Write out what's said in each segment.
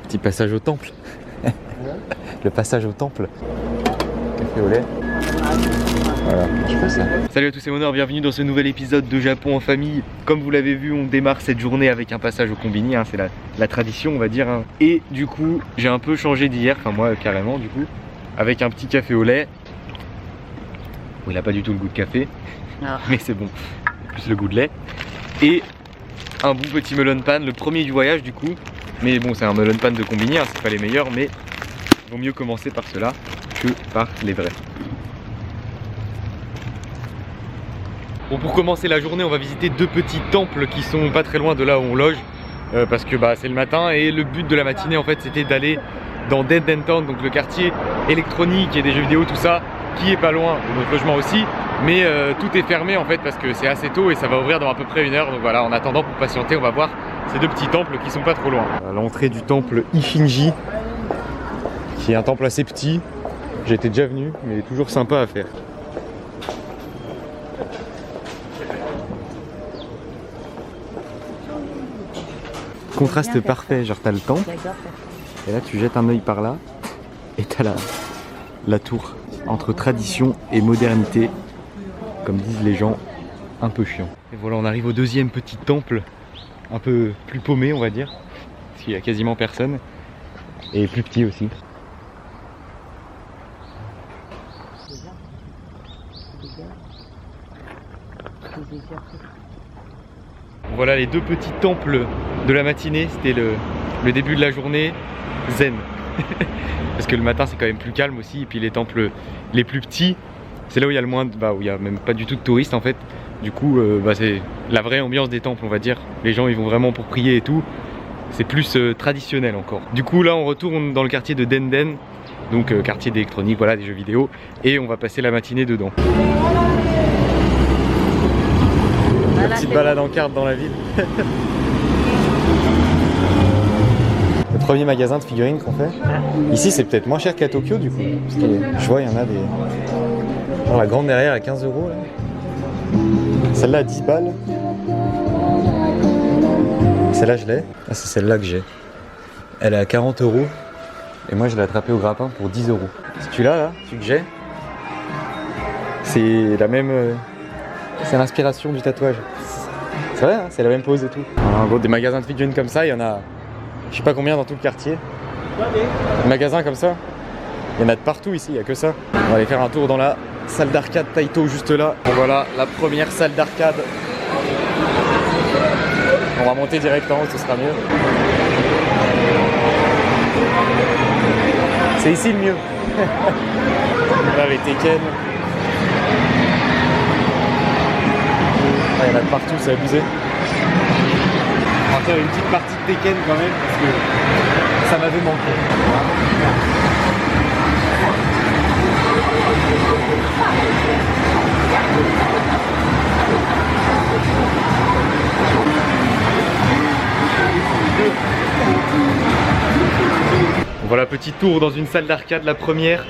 Petit passage au temple. Le passage au temple. Café au lait. Voilà, je fais ça. Salut à tous, c'est Honor, bienvenue dans ce nouvel épisode de Japon en famille. Comme vous l'avez vu, on démarre cette journée avec un passage au combini, hein, c'est la tradition on va dire. Hein. Et du coup, j'ai un peu changé d'hier, enfin moi carrément du coup, avec un petit café au lait. Bon, il n'a pas du tout le goût de café, mais c'est bon, plus le goût de lait. Et un bon petit melon pan, le premier du voyage du coup. Mais bon, c'est un melon pan de combini, hein, c'est pas les meilleurs, mais il vaut mieux commencer par cela que par les vrais. Bon, pour commencer la journée, on va visiter deux petits temples qui sont pas très loin de là où on loge, parce que c'est le matin et le but de la matinée en fait c'était d'aller dans Denden Town, donc le quartier électronique et des jeux vidéo, tout ça, qui est pas loin de notre logement aussi, mais tout est fermé en fait parce que c'est assez tôt et ça va ouvrir dans à peu près 1 heure. Donc voilà, en attendant, pour patienter, on va voir ces deux petits temples qui sont pas trop loin. À l'entrée du temple Ishinji, qui est un temple assez petit, j'étais déjà venu, mais il est toujours sympa à faire. Contraste parfait, genre t'as le temple, et là tu jettes un œil par là, et t'as la tour, entre tradition et modernité, comme disent les gens, un peu chiant. Et voilà, on arrive au deuxième petit temple, un peu plus paumé on va dire, parce qu'il y a quasiment personne, et plus petit aussi. Voilà les deux petits temples de la matinée, c'était le début de la journée zen. Parce que le matin c'est quand même plus calme aussi, et puis les temples les plus petits, c'est là où il y a le moins, où il y a même pas du tout de touristes en fait. Du coup c'est la vraie ambiance des temples on va dire, les gens ils vont vraiment pour prier et tout, c'est plus traditionnel encore. Du coup là on retourne dans le quartier de Denden, donc quartier d'électronique, voilà, des jeux vidéo, et on va passer la matinée dedans. Petite balade en carte dans la ville. Le premier magasin de figurines qu'on fait. Ici c'est peut-être moins cher qu'à Tokyo du coup. Parce que je vois il y en a des. Genre la grande derrière à 15 € là. Celle-là à 10 balles. Celle-là je l'ai. Ah, c'est celle-là que j'ai. Elle est à 40 €. Et moi je l'ai attrapée au grappin pour 10 €. Celui-là là, celui que j'ai. C'est la même. C'est l'inspiration du tatouage. C'est vrai, hein, c'est la même pose et tout. En gros, des magasins de figurines comme ça, il y en a je sais pas combien dans tout le quartier. Des magasins comme ça, il y en a de partout ici, il n'y a que ça. On va aller faire un tour dans la salle d'arcade Taito juste là. Bon, voilà la première salle d'arcade. On va monter direct en haut, ce sera mieux. C'est ici le mieux. Là les Tekken. Il y en a de partout, c'est abusé. On va faire une petite partie de Tekken quand même parce que ça m'avait manqué. Voilà, petit tour dans une salle d'arcade, la première.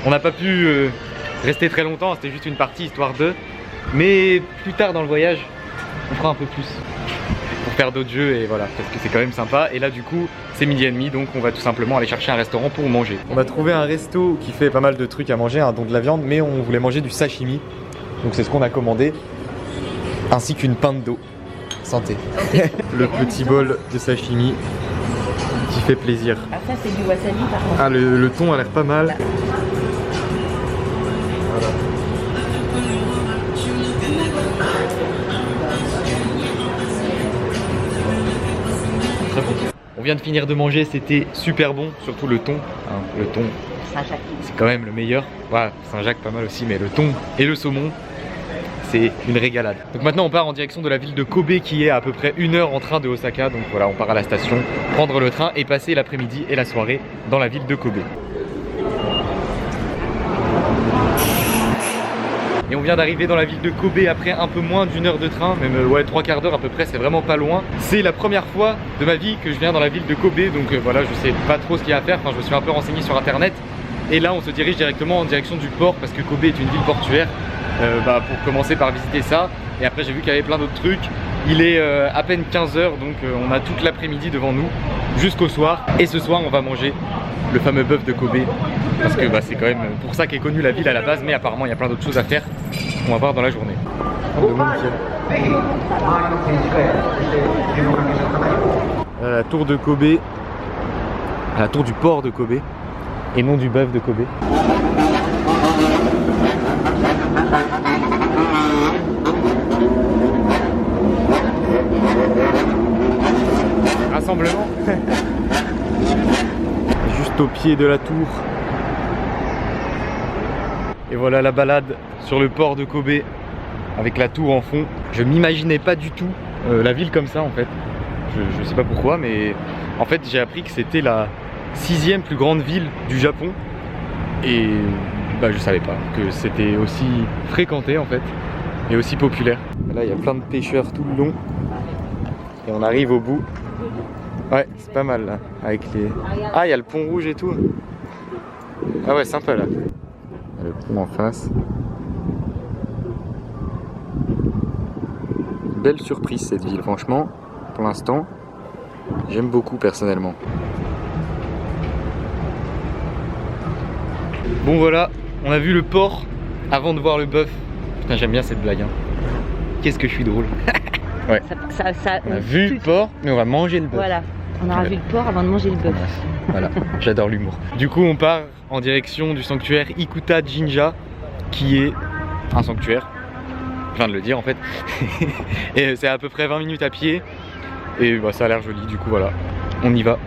On n'a pas pu rester très longtemps, c'était juste une partie histoire de. Mais plus tard dans le voyage, on fera un peu plus pour faire d'autres jeux et voilà, parce que c'est quand même sympa. Et là du coup, c'est 12h30, donc on va tout simplement aller chercher un restaurant pour manger. On a trouvé un resto qui fait pas mal de trucs à manger, hein, dont de la viande, mais on voulait manger du sashimi. Donc c'est ce qu'on a commandé, ainsi qu'une pinte d'eau. Santé. Le petit bol de sashimi qui fait plaisir. Ah ça c'est du wasabi par contre. Ah le thon a l'air pas mal. On vient de finir de manger, c'était super bon, surtout le thon. Hein, le thon, c'est quand même le meilleur. Voilà, Saint-Jacques pas mal aussi, mais le thon et le saumon, c'est une régalade. Donc maintenant on part en direction de la ville de Kobe qui est à peu près 1 heure en train de Osaka. Donc voilà, on part à la station, prendre le train et passer l'après-midi et la soirée dans la ville de Kobe. Et on vient d'arriver dans la ville de Kobe après un peu moins d'1 heure de train, même ouais 3/4 d'heure à peu près, c'est vraiment pas loin. C'est la première fois de ma vie que je viens dans la ville de Kobe, donc voilà, je sais pas trop ce qu'il y a à faire, enfin je me suis un peu renseigné sur internet. Et là on se dirige directement en direction du port parce que Kobe est une ville portuaire, pour commencer par visiter ça. Et après j'ai vu qu'il y avait plein d'autres trucs, Il est à peine 15 h, donc on a toute l'après-midi devant nous jusqu'au soir. Et ce soir on va manger le fameux bœuf de Kobe, parce que c'est quand même pour ça qu'est connue la ville à la base, mais apparemment il y a plein d'autres choses à faire qu'on va voir dans la journée. La tour de Kobe, la tour du port de Kobe, et non du bœuf de Kobe. Rassemblement. Juste au pied de la tour. Et voilà la balade sur le port de Kobe avec la tour en fond. Je m'imaginais pas du tout la ville comme ça en fait. Je sais pas pourquoi, mais en fait j'ai appris que c'était la 6e plus grande ville du Japon. Et je savais pas que c'était aussi fréquenté en fait et aussi populaire. Là il y a plein de pêcheurs tout le long et on arrive au bout. Ouais, c'est pas mal là avec les... Ah, il y a le pont rouge et tout. Ah ouais, sympa là. Il y a le pont en face. Belle surprise cette ville, franchement. Pour l'instant, j'aime beaucoup personnellement. Bon voilà, on a vu le port avant de voir le bœuf. Putain, j'aime bien cette blague. Hein. Qu'est-ce que je suis drôle. Ouais. On a vu le port, mais on va manger le bœuf. Voilà, on aura vu le port avant de manger le bœuf. Voilà, j'adore l'humour. Du coup, on part en direction du sanctuaire Ikuta Jinja, qui est un sanctuaire. Je viens de le dire en fait. Et c'est à peu près 20 minutes à pied. Et ça a l'air joli, du coup voilà. On y va.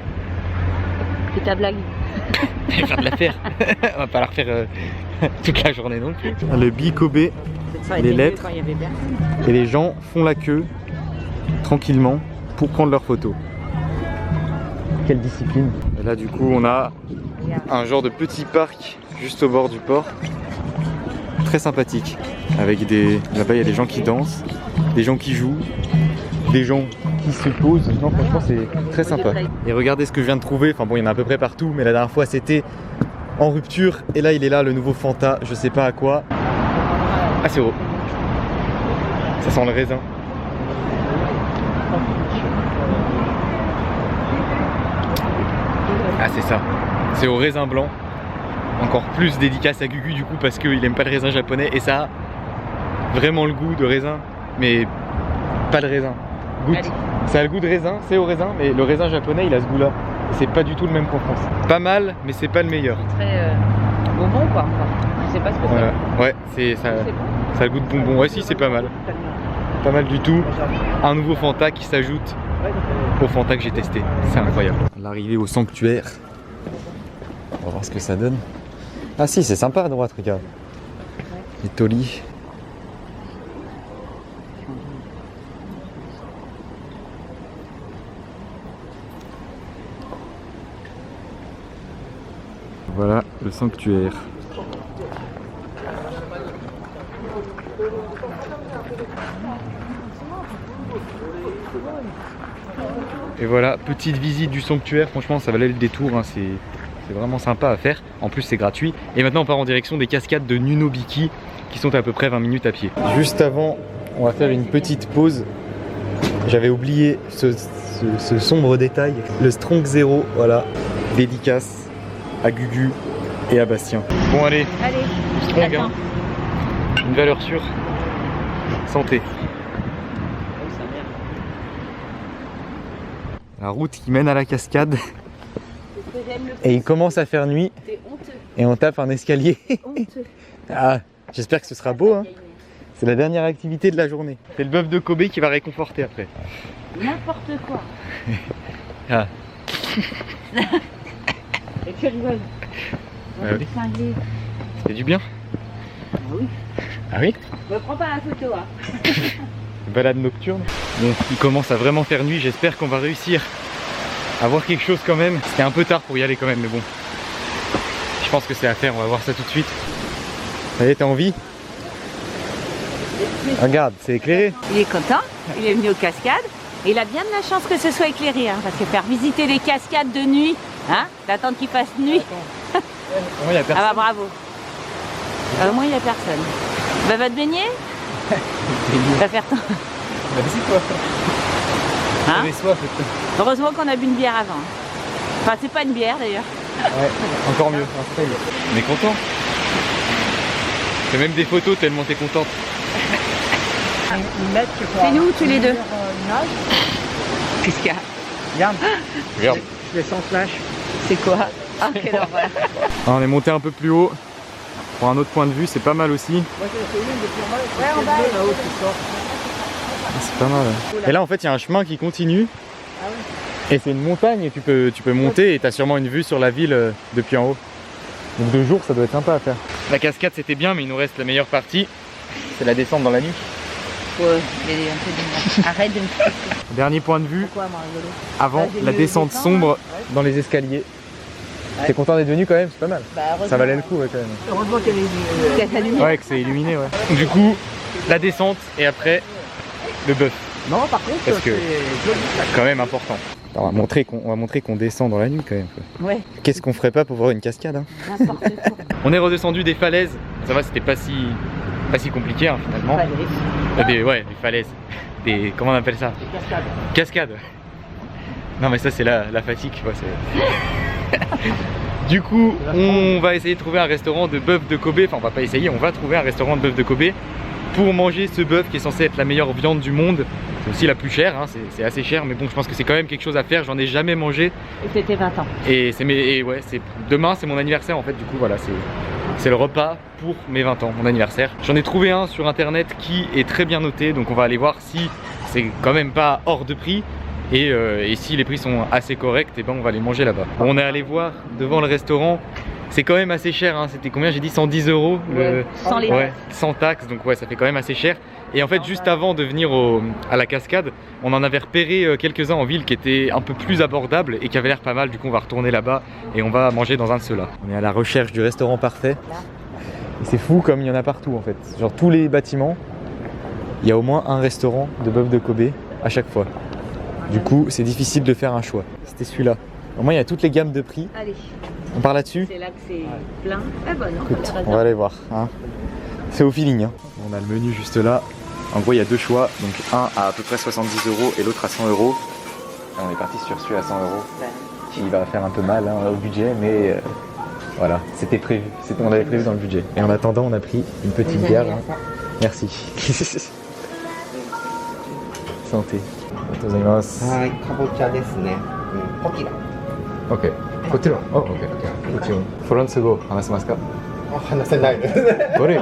C'est ta blague. Je viens de la faire. On va pas la refaire toute la journée non plus. Le Bi-Kobe, les lettres. Et les gens font la queue tranquillement pour prendre leurs photos. Quelle discipline. Et là du coup on a un genre de petit parc juste au bord du port. Très sympathique. Avec des... Là-bas il y a des gens qui dansent, des gens qui jouent, des gens qui se posent. Non franchement c'est très sympa. Et regardez ce que je viens de trouver. Enfin bon il y en a à peu près partout, mais la dernière fois c'était en rupture. Et là il est là le nouveau Fanta, je sais pas à quoi. Ah c'est gros. Ça sent le raisin. Ah c'est ça, c'est au raisin blanc. Encore plus dédicace à Gugu du coup parce qu'il aime pas le raisin japonais et ça a vraiment le goût de raisin, mais pas le raisin. Goûte. Ça a le goût de raisin, c'est au raisin, mais le raisin japonais il a ce goût là. C'est pas du tout le même qu'en France. Pas mal, mais c'est pas le meilleur. C'est très bonbon quoi. Je sais pas ce que c'est. Ouais, ça a le goût de bonbon. Ouais si c'est pas mal. Pas mal du tout. Un nouveau Fanta qui s'ajoute au Fanta que j'ai testé. C'est incroyable. L'arrivée au sanctuaire. On va voir ce que ça donne. Ah si, c'est sympa à droite, regarde. Les tolis. Voilà le sanctuaire. Et voilà, petite visite du sanctuaire, franchement ça valait le détour, hein. C'est vraiment sympa à faire, en plus c'est gratuit. Et maintenant on part en direction des cascades de Nunobiki qui sont à peu près 20 minutes à pied. Juste avant, on va faire une petite pause. J'avais oublié ce sombre détail, le Strong Zero, voilà, dédicace à Gugu et à Bastien. Bon allez, Strong, hein. Une valeur sûre, santé. La route qui mène à la cascade. Et il commence à faire nuit. Et on tape un escalier. Ah, j'espère que ce sera beau. Hein. C'est la dernière activité de la journée. C'est le bœuf de Kobe qui va réconforter après. N'importe quoi. Ah. Et tu rigoles. Oui. C'est du bien. Ah oui. Ah oui. Me prends pas la photo. Hein. Balade nocturne. Bon, il commence à vraiment faire nuit. J'espère qu'on va réussir à voir quelque chose quand même. C'était un peu tard pour y aller quand même, mais bon. Je pense que c'est à faire. On va voir ça tout de suite. Allez, t'as envie? Regarde, c'est éclairé. Il est content. Il est venu aux cascades. Et il a bien de la chance que ce soit éclairé. Hein, parce que faire visiter les cascades de nuit, hein, d'attendre qu'il fasse nuit. Il y a personne. Ah bah bravo. Au moins il n'y a personne. Bah va te baigner. Va faire ton... Merci toi. Hein? J'avais soif. Heureusement qu'on a bu une bière avant. Enfin, c'est pas une bière d'ailleurs. Ouais, encore mieux. On est content. Fais même des photos tellement t'es contente. C'est nous tous les deux. Qu'est-ce qu'il y a? Regarde, Regarde. je descends flash. C'est quoi? Ah, quelle horreur. Ah, on est monté un peu plus haut. Pour un autre point de vue, c'est pas mal aussi. Ouais, en bas. C'est pas mal. Et là en fait il y a un chemin qui continue. Et c'est une montagne et tu peux monter et t'as sûrement une vue sur la ville depuis en haut. Donc de jour ça doit être sympa à faire. La cascade c'était bien mais il nous reste la meilleure partie. C'est la descente dans la nuit. Ouais, il y a un peu de... Arrête de me faire. Dernier point de vue Pourquoi, moi, rigolo? avant Bah, j'ai la mieux descente descendre, sombre dans les escaliers. T'es content d'être venu quand même, c'est pas mal. Bah, Ça valait le coup ouais, quand même. Heureusement qu'il y a les... la lumière. Ouais que c'est illuminé ouais. Du coup la descente et après le bœuf. Non, par contre, Parce que- c'est joli. Quand même important. On va montrer qu'on descend dans la nuit quand même. Quoi. Ouais, Qu'est-ce qu'on ferait pas pour voir une cascade hein. n'importe quoi. On est redescendu des falaises. Ça va, c'était pas si compliqué hein, finalement. Falaise. Des falaises. Comment on appelle ça? Cascade. Cascade. Non mais ça c'est la fatigue. Ouais, du coup, on va essayer de trouver un restaurant de bœuf de Kobe. Enfin, on va pas essayer, on va trouver un restaurant de bœuf de Kobe pour manger ce bœuf qui est censé être la meilleure viande du monde. C'est aussi la plus chère, hein, c'est assez cher, mais bon, je pense que c'est quand même quelque chose à faire. J'en ai jamais mangé. Et c'était 20 ans. Et demain c'est mon anniversaire en fait, du coup voilà, c'est le repas pour mes 20 ans, mon anniversaire. J'en ai trouvé un sur internet qui est très bien noté, donc on va aller voir si c'est quand même pas hors de prix. Et si les prix sont assez corrects, et ben on va aller manger là-bas. On est allé voir devant le restaurant, c'est quand même assez cher, hein. C'était combien? J'ai dit 110 €. Sans les Ouais, sans taxes, donc ouais, ça fait quand même assez cher. Et en fait, juste avant de venir à la cascade, on en avait repéré quelques-uns en ville qui étaient un peu plus abordables et qui avaient l'air pas mal. Du coup, on va retourner là-bas et on va manger dans un de ceux-là. On est à la recherche du restaurant parfait. Et c'est fou comme il y en a partout en fait. Genre tous les bâtiments, il y a au moins un restaurant de bœuf de Kobe à chaque fois. Du coup, c'est difficile de faire un choix. C'était celui-là. Au moins, il y a toutes les gammes de prix. Allez, On part là-dessus? c'est là que c'est plein. Ah bah non, Écoute, on va aller voir. Hein. C'est au feeling. Hein. On a le menu juste là. En gros, il y a deux choix. Donc un à peu près 70 € et l'autre à 100 €. On est parti sur celui à 100 €. Il va faire un peu mal hein, au budget, mais voilà, c'était prévu. On l'avait prévu dans le budget. Et en attendant, on a pris une petite bière. Hein. Merci. Santé. Gozaimasu. はい、かぼちゃですね。ポキラ。 OK。こちら。あ、OK。こちら。フランス語話せますか？話せないですね。これ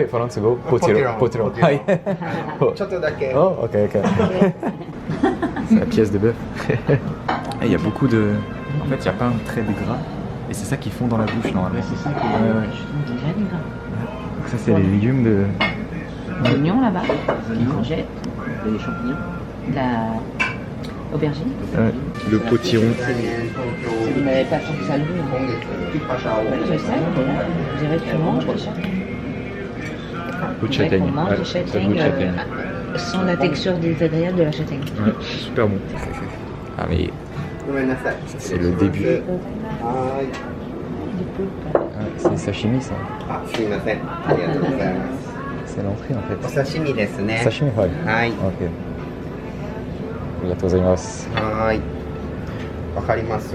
フランス語こちら。ポチロンはい。ちょっとだけ。 Oh, ok, ok. C'est la pièce de bœuf. Et il y a beaucoup de. En fait, il n'y a pas un trait de gras. Et c'est ça qu'ils font dans la bouche normalement. C'est ça Déjà du gras. Donc ça, c'est les légumes de. L'oignon là-bas, les courgettes, les champignons, la aubergine. Le potiron. Mais pas tant que ça le veut. Je sais, je dirais que tu manges des châtaignes. Goût de châtaigne. On mange Ouais, des ça goûte châtaignes châtaigne. sans la texture désagréable de la châtaigne. Ouais, super bon. Ah, mais ごめんなさい。 ça, c'est le début. はーい。 Ouais, c'est sashimi ça. あ、すみません。ありがとうございます。 C'est l'entrée en fait. お刺身ですね。 Sashimi, ouais. はい。 Ok. Arigatou gozaimasu. はーい。わかります？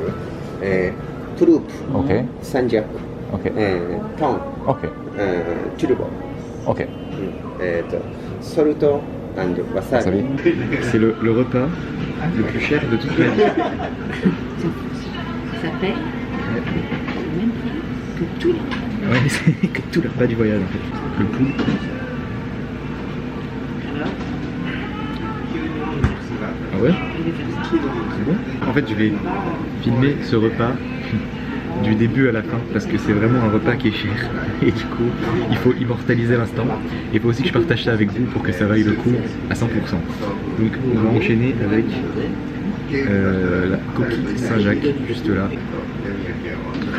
トゥループ、 Ok. サンジャック、 Ok. トン、 Ok. チュルボ、 Ok. ソルト&わさび。 Salut. C'est le repas le plus cher de toute ma vie. Ça fait le même prix que tous les. Ouais, c'est que tout le repas du voyage en fait. Le pouls. Alors, Ah ouais? je vais faire ça. C'est bon? En fait, je vais filmer ce repas du début à la fin parce que c'est vraiment un repas qui est cher et du coup il faut immortaliser l'instant et il faut aussi que je partage ça avec vous pour que ça vaille le coup à 100%. Donc on va enchaîner avec la coquille Saint-Jacques juste là.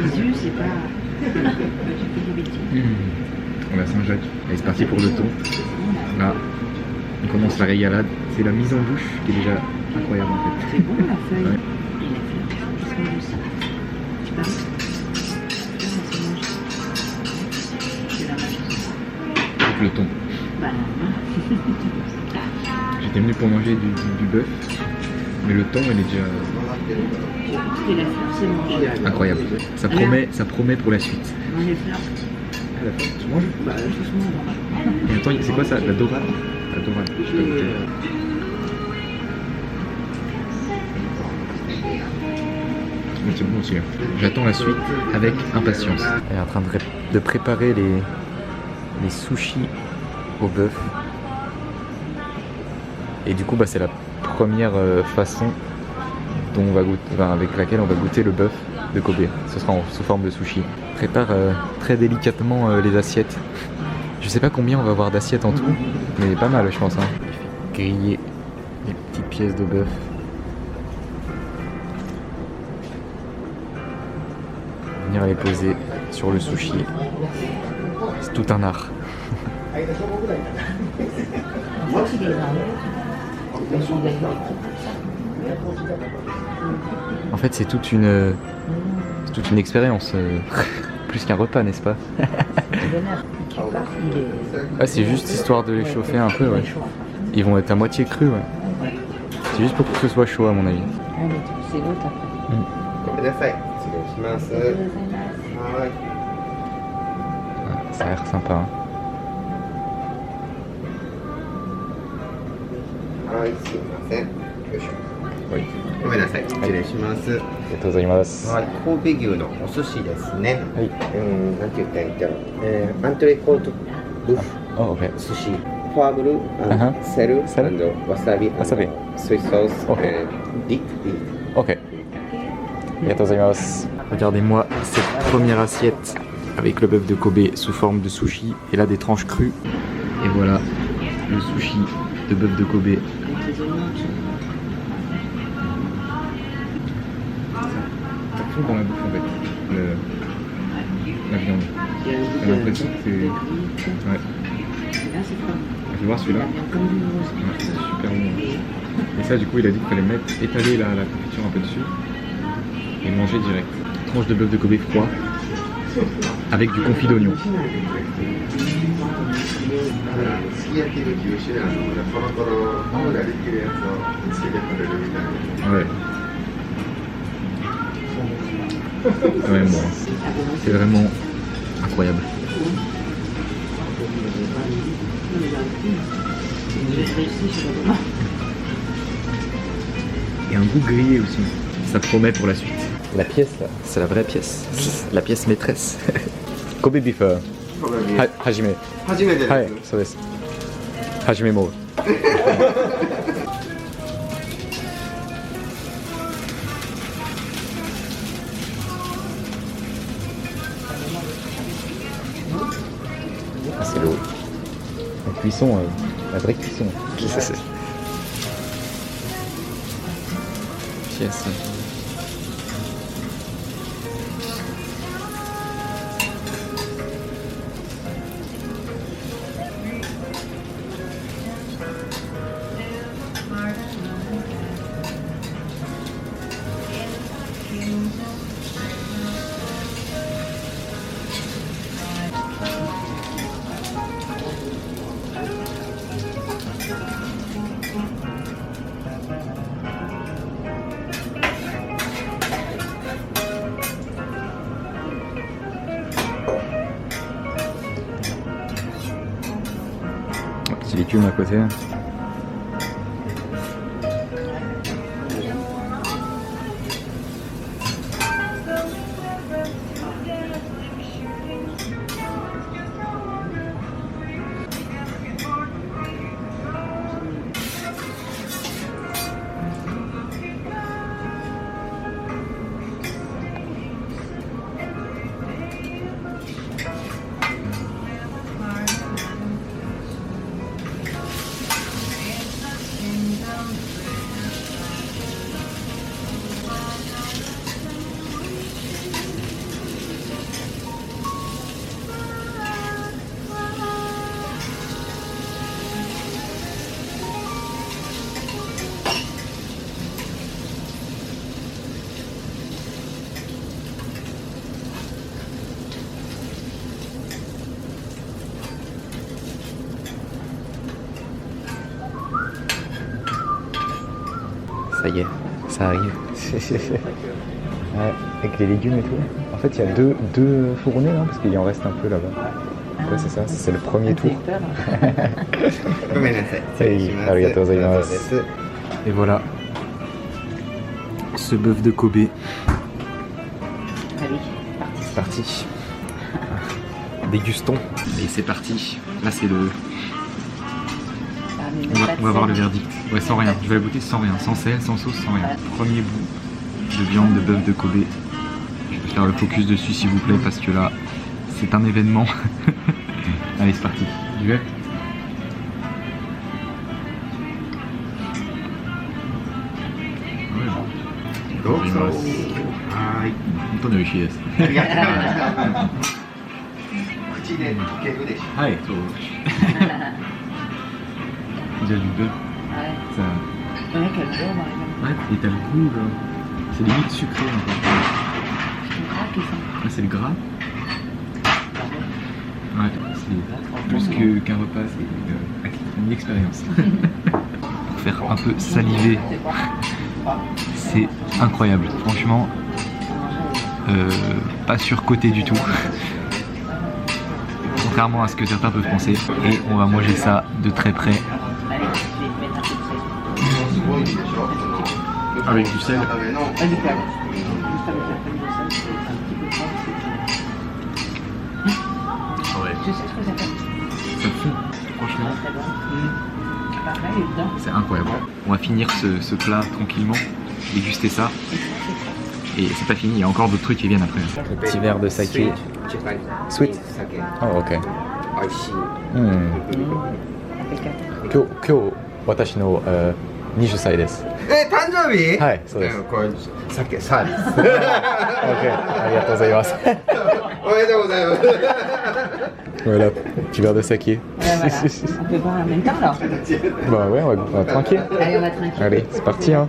Jésus, c'est pas. Tu fais des bêtises. On a Saint-Jacques. Allez, c'est parti pour le thon. Là, on commence la régalade. C'est la mise en bouche qui est déjà incroyable en fait. C'est bon la feuille. Ouais. Et la feuille qui se mange aussi. Tu parles? C'est la même chose. Avec le thon. Bah non. J'ai J'étais venu pour manger du bœuf, mais le temps il est déjà Il a forcément mangé. incroyable. Ça promet pour la suite. Manger plein. Ah, la fois, tu manges? Bah, tout ce monde. Et attends, c'est quoi ça? La dorade? La dorade, je sais pas goûter. Mais c'est bon aussi. J'attends la suite avec impatience. Elle est en train de préparer les sushis au bœuf. Et du coup, bah, c'est la première façon dont on va goûter, avec laquelle on va goûter le bœuf de Kobe. Ce sera sous forme de sushi. Prépare très délicatement les assiettes. Je sais pas combien on va avoir d'assiettes en tout, mais pas mal, je pense. Hein. Griller les petites pièces de bœuf. Venir les poser sur le sushi. C'est tout un art. En fait, c'est toute une expérience, plus qu'un repas, n'est-ce pas? Ouais, c'est juste histoire de les chauffer un peu, ouais. Ils vont être à moitié crus, ouais. C'est juste pour que ce soit chaud, à mon avis. C'est l'autre après. ごめんなさい。失礼します。はい。 Ça a l'air sympa. Hein. はい、すいません。よいしょ。Oui. ごめんなさい。失礼します。ありがとうございます。はい、神戸牛のお寿司ですね。はい。なんて言ったらいいんだろう。アントレコートブフ Oh, ok. 寿司。フォアブル、セル、セル わさび、 Wasabi. ソイソース、 Ok. ディック、Ok. Regardez-moi cette première assiette avec le bœuf de Kobe sous forme de sushi et là des tranches crues. Et voilà le sushi de bœuf de Kobe. Ça fond dans la bouffe en fait, la viande. J'ai l'impression que c'est... Ouais. Je vais voir celui-là. Ouais, c'est super bon. Et ça du coup il a dit qu'il fallait étaler la confiture un peu dessus. Et manger direct. Tranche de bœuf de Kobe froid avec du confit d'oignon. すき焼きの牛脂なので、コロコロができるやつをつけてくれるみたいな。 Ouais. Ouais, bon. C'est vraiment incroyable. Et un goût grillé aussi. Ça promet pour la suite. La pièce là, c'est la vraie pièce. La pièce maîtresse. Kobe beef. Hajime. 初めてです。はい、そうです。Hajime mo. Ah, c'est l'eau. La cuisson, la vraie cuisson. Pièce. Petit légumes à côté. Ça y est, ça arrive. Ouais, avec les légumes et tout. En fait, il y a deux fournées, hein, parce qu'il en reste un peu là-bas. Ouais, c'est ça, c'est le premier tour. Et voilà, ce bœuf de Kobe. Allez, C'est parti. Dégustons. Et c'est parti. Là, c'est le. On va voir le verdict. Ouais, sans rien. Je vais la goûter sans rien. Sans sel, sans sauce, sans rien. Premier bout de viande de bœuf de Kobe. Je vais faire le focus dessus, s'il vous plaît, parce que là, c'est un événement. Allez, c'est parti. Tu veux? Ouais, il y a du bœuf. Ça... Ouais, quel beau, Marie. Ouais, et t'as le goût, là. C'est limite sucré en fait. C'est le gras. Ouais, c'est plus qu'un repas, c'est une expérience. Pour faire un peu saliver, c'est incroyable. Franchement, pas surcoté du tout. Contrairement à ce que certains peuvent penser. Et on va manger ça de très près. Allez, je vais te mettre un peu de sel. Avec du sel. Avec la... Juste avec la pomme de sel, c'est un petit peu de sel. Ouais. Je sais ce que ça fait. Ça fond, franchement. Très bon. Pareil, évident. C'est incroyable. On va finir ce plat tranquillement, déguster ça. Et c'est pas fini, il y a encore d'autres trucs qui viennent après. Le petit verre de saké. Sweet. Oh, ok. Kyo, watashi no 20歳です。誕生日？はい、そうです。これ酒サービス。OK、ありがとうございます。おめでとうございます。Voilà, petit verre de saké. Voilà. On peut boire en même temps alors. Bah ouais, on va tranquille. Allez, on va tranquille. Allez, c'est parti hein.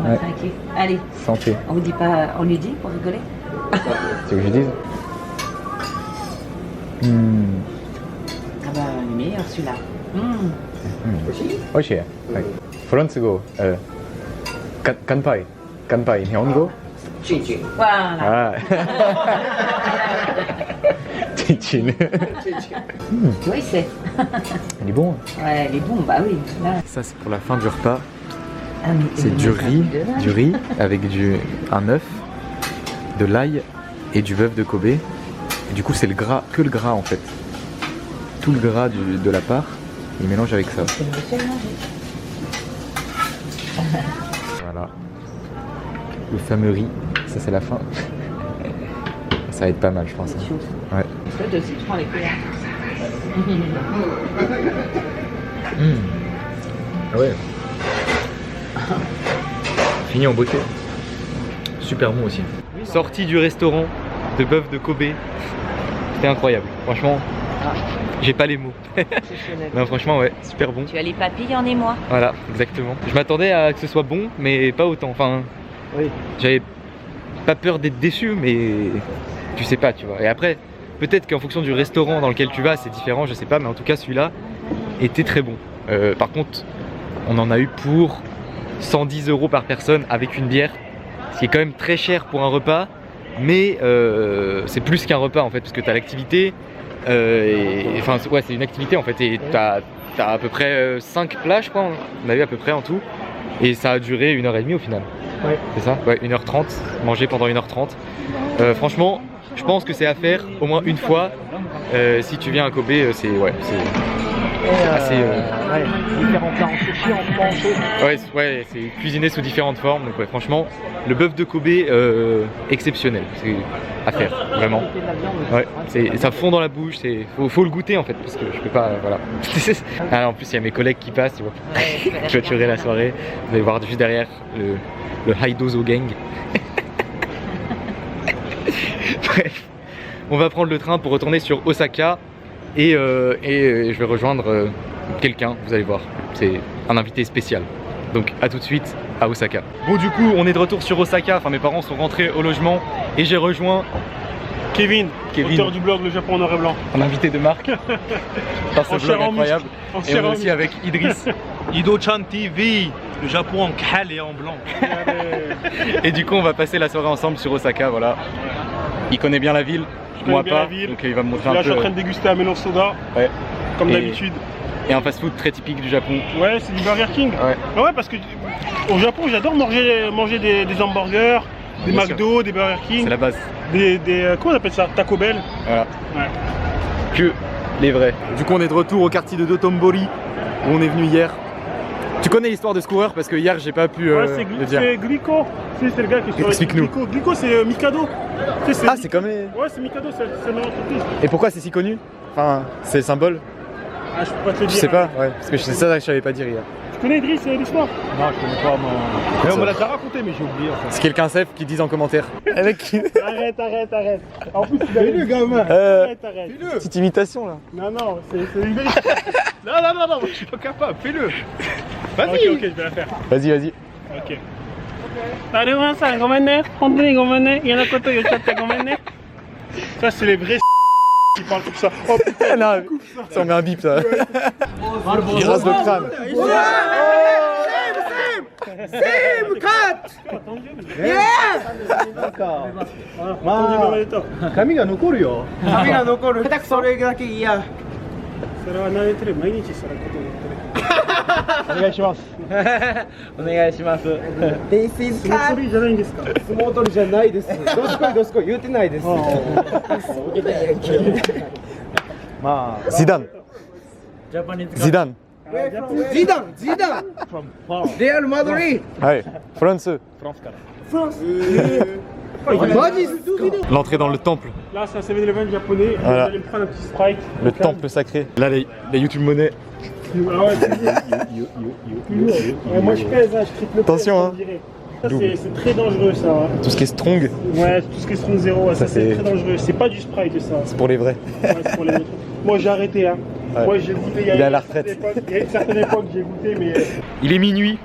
On va tranquille. Allez, Santé. on vous dit pas, on lui dit pour rigoler. Tu veux que je dise? Ah bah, il est meilleur celui-là. Oishii. Ouais. Frontsugo. Kanpai. Kanpai. Nihongo? Voilà. Ah. Tichin. Oui, c'est. Il est bon. Ouais, il est bon, bah oui. Là. Ça c'est pour la fin du repas. Ah, mais C'est du riz avec un œuf, de l'ail et du bœuf de Kobe. Et du coup c'est le gras, que le gras en fait. Tout le gras de la part, il mélange avec ça. C'est le seul manger. Voilà. Le fameux riz, ça c'est la fin. Ça va être pas mal je pense. C'est chaud. Ouais. Toi aussi, tu prends les cuillères. Ah ouais. Fini en beauté. Super bon aussi. Sortie du restaurant de bœuf de Kobe. C'était incroyable. Franchement, j'ai pas les mots. Non franchement ouais, super bon. Tu as les papilles en émoi. Voilà, exactement. Je m'attendais à que ce soit bon, mais pas autant. Enfin, Oui. j'avais pas peur d'être déçu, mais tu sais pas, tu vois. Et après, peut-être qu'en fonction du restaurant dans lequel tu vas, c'est différent, je sais pas. Mais en tout cas, celui-là était très bon. Par contre, on en a eu pour 110 € par personne avec une bière, ce qui est quand même très cher pour un repas, mais c'est plus qu'un repas en fait, parce que tu as l'activité, enfin ouais, c'est une activité en fait, et tu as à peu près 5 plats, je crois, on a eu à peu près en tout, et ça a duré 1h30 au final. Ouais. C'est ça? Ouais, 1h30, manger pendant 1h30. Franchement, je pense que c'est à faire au moins une fois. Si tu viens à Kobe, c'est ouais, assez. Ouais, différents plats en sushi, en froid, en chaud. Ouais, c'est cuisiné sous différentes formes. Donc ouais, franchement, le bœuf de Kobe, exceptionnel. C'est à faire, vraiment. Ouais, ça fond dans la bouche. Faut le goûter en fait, parce que je peux pas, voilà. Ah, en plus, il y a mes collègues qui passent, tu vois. Je vais tuer la soirée. Vous allez voir juste derrière le Haidozo Gang. Bref, on va prendre le train pour retourner sur Osaka et je vais rejoindre quelqu'un, vous allez voir, c'est un invité spécial. Donc à tout de suite à Osaka. Bon du coup on est de retour sur Osaka, enfin mes parents sont rentrés au logement et j'ai rejoint Kevin, auteur du blog Le Japon en noir et blanc. un invité de marque par ce En blog chair en incroyable. muscle. En Et chair en aussi muscle. avec Idriss. Ido-chan TV. Le Japon en khal et en blanc. Et du coup, on va passer la soirée ensemble sur Osaka, voilà. Il connaît bien la ville, moi pas, donc il va me montrer un peu. Là, je suis en train de déguster un melon soda, ouais. comme d'habitude. Et un fast-food très typique du Japon. Ouais, c'est du Burger King. Ouais, ouais parce que au Japon, j'adore manger des hamburgers, des bien McDo, sûr. des Burger King. C'est la base. Comment on appelle ça? Taco Bell. Voilà. Ouais. Que les vrais. Du coup, on est de retour au quartier de Dotonbori, où on est venu hier. Tu connais l'histoire de ce coureur parce que hier j'ai pas pu ouais, le dire. C'est Glico, c'est le gars qui est sur Explique-nous. Glico, c'est Mikado. Ah, c'est comme les... Ouais, c'est Mikado, c'est mon entreprise. Et pourquoi c'est si connu? Enfin, c'est le symbole? Ah, je peux pas te le dire. Je sais pas, ouais, parce que c'est ça que je savais pas dire hier. Tu connais Idriss l'histoire? Non, je connais pas moi. Mais on me l'a déjà raconté, mais j'ai oublié. Si quelqu'un sait, qu'il dise en commentaire. Avec qui? Arrête. En plus, tu l'as lu, gamin. Arrête. Petite imitation là. Non, c'est une vérité. Non, je suis pas capable, fais-le. Vas-y. Ok, je vais la faire. Vas-y. Ok. Ça, c'est les vrais qui parlent comme ça. Oh putain, non, ça on met un bip ça. Il rase le crâne. Zidane. Real Madrid. Ouais, France. L'entrée dans le temple. là, c'est un 7-Eleven japonais. Voilà. Vous allez me prendre un petit Sprite. Le temple sacré. Là, les YouTube monnaie. Ah ouais, ouais, moi je pèse, hein, je triple Attention, pèse, hein. on dirait. Ça, c'est très dangereux ça. Hein. Tout ce qui est strong, Ouais, tout ce qui est strong 0, ça c'est c'est- très dangereux. C'est pas du Sprite ça. c'est pour les vrais. Ouais, c'est pour les autres. Moi j'ai arrêté. Hein. Ouais. Moi j'ai goûté. Il est à la retraite. Il y a une certaine époque j'ai goûté, mais. Il est minuit.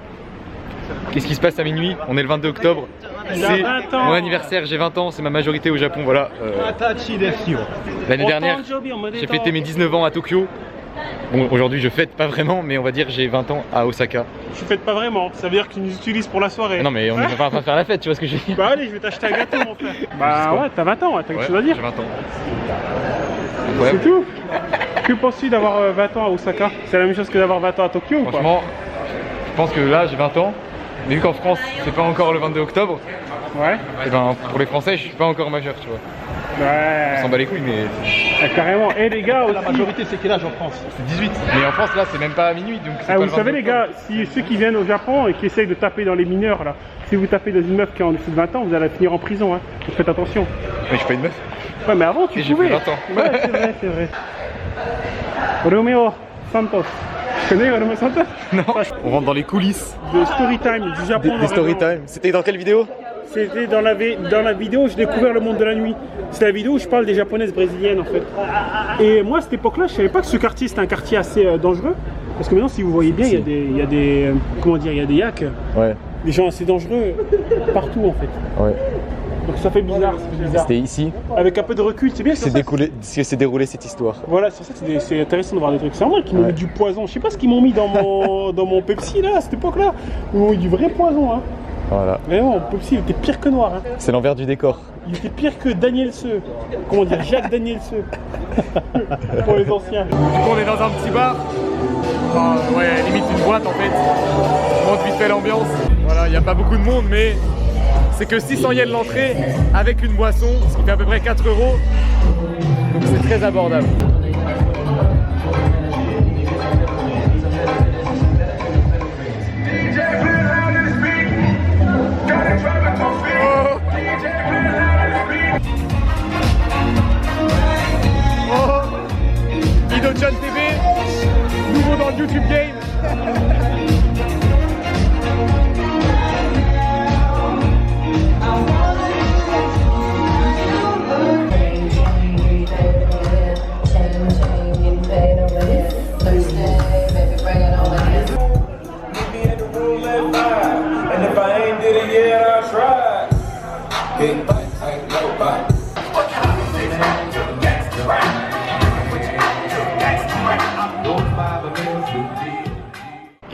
Qu'est-ce qui se passe à minuit? On est le 22 octobre. Il a C'est 20 ans. mon anniversaire, j'ai 20 ans, c'est ma majorité au Japon, voilà. L'année dernière, j'ai fêté mes 19 ans à Tokyo. Bon, aujourd'hui je fête pas vraiment, mais on va dire j'ai 20 ans à Osaka. Tu fêtes pas vraiment, ça veut dire que tu nous utilises pour la soirée. Non mais on n'est pas en train de faire la fête, tu vois ce que je veux dire? Bah allez, je vais t'acheter un gâteau mon frère. Bah ouais, t'as 20 ans, t'as quelque chose à dire. J'ai 20 ans. C'est Incroyable. tout. Que penses-tu d'avoir 20 ans à Osaka? C'est la même chose que d'avoir 20 ans à Tokyo ou pas? Franchement, je pense que là j'ai 20 ans, mais vu qu'en France c'est pas encore le 22 octobre, Ouais. et ben pour les Français je suis pas encore majeur, tu vois. On Ouais. s'en bat les couilles, mais Carrément. Et les gars, La aussi, majorité, c'est quel âge en France? c'est 18. Mais en France là c'est même pas à minuit, donc c'est ah, pas vous le savez 22 les gars, si ceux qui viennent au Japon et qui essayent de taper dans les mineurs là, si vous tapez dans une meuf qui est en dessous de 20 ans, vous allez finir en prison. Hein. Donc faites attention. Mais je suis pas une meuf. Ouais, mais avant tu Et j'ai pouvais. plus 20 ans. Ouais, c'est vrai. Romeo Santos. Tu connais Romeo Santos? Non. On rentre dans les coulisses De Storytime du Japon. des story time. C'était dans quelle vidéo? C'était dans la vidéo où j'ai découvert le monde de la nuit. C'est la vidéo où je parle des japonaises brésiliennes en fait. Et moi à cette époque-là, je savais pas que ce quartier c'était un quartier assez dangereux. Parce que maintenant, si vous voyez bien, il y a des comment dire, il y a des yaks, Ouais, des gens assez dangereux partout en fait. ouais. Donc ça fait bizarre, C'était ici. Avec un peu de recul, c'est bien. C'est déroulé cette histoire. Voilà, sur ça c'est intéressant de voir des trucs. C'est normal qu'ils m'ont mis du poison. Je sais pas ce qu'ils m'ont mis dans mon Pepsi là à cette époque-là. Ils m'ont mis du vrai poison. Hein. Voilà. Vraiment, Pepsi il était pire que noir. Hein. C'est l'envers du décor. Il était pire que Daniel Seux. Comment dire, Jacques Daniel Seux. Pour les anciens. Du coup, on est dans un petit bar. Enfin, ouais, limite une boîte en fait. Je montre vite fait l'ambiance. Voilà, il n'y a pas beaucoup de monde, mais c'est que 600 yens l'entrée avec une boisson, ce qui fait à peu près 4 €. Donc c'est très abordable. Ido-chan TV, nouveau dans le YouTube game.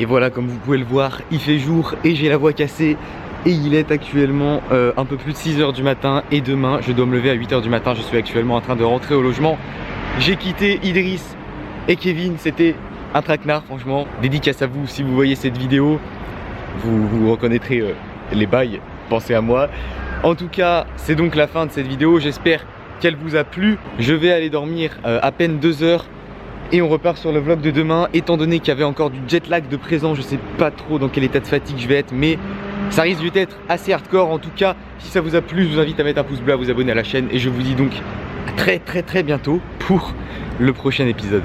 Et voilà, comme vous pouvez le voir, il fait jour et j'ai la voix cassée. Et il est actuellement un peu plus de 6 h du matin. Et demain, je dois me lever à 8 h du matin. Je suis actuellement en train de rentrer au logement. J'ai quitté Idriss et Kevin. C'était un traquenard, franchement. Dédicace à vous si vous voyez cette vidéo. Vous reconnaîtrez les bails. Pensez à moi. En tout cas, c'est donc la fin de cette vidéo. J'espère qu'elle vous a plu. Je vais aller dormir à peine 2 heures. Et on repart sur le vlog de demain. Étant donné qu'il y avait encore du jet lag de présent, je sais pas trop dans quel état de fatigue je vais être, mais ça risque d'être assez hardcore. En tout cas, si ça vous a plu, je vous invite à mettre un pouce bleu, à vous abonner à la chaîne. Et je vous dis donc à très bientôt pour le prochain épisode.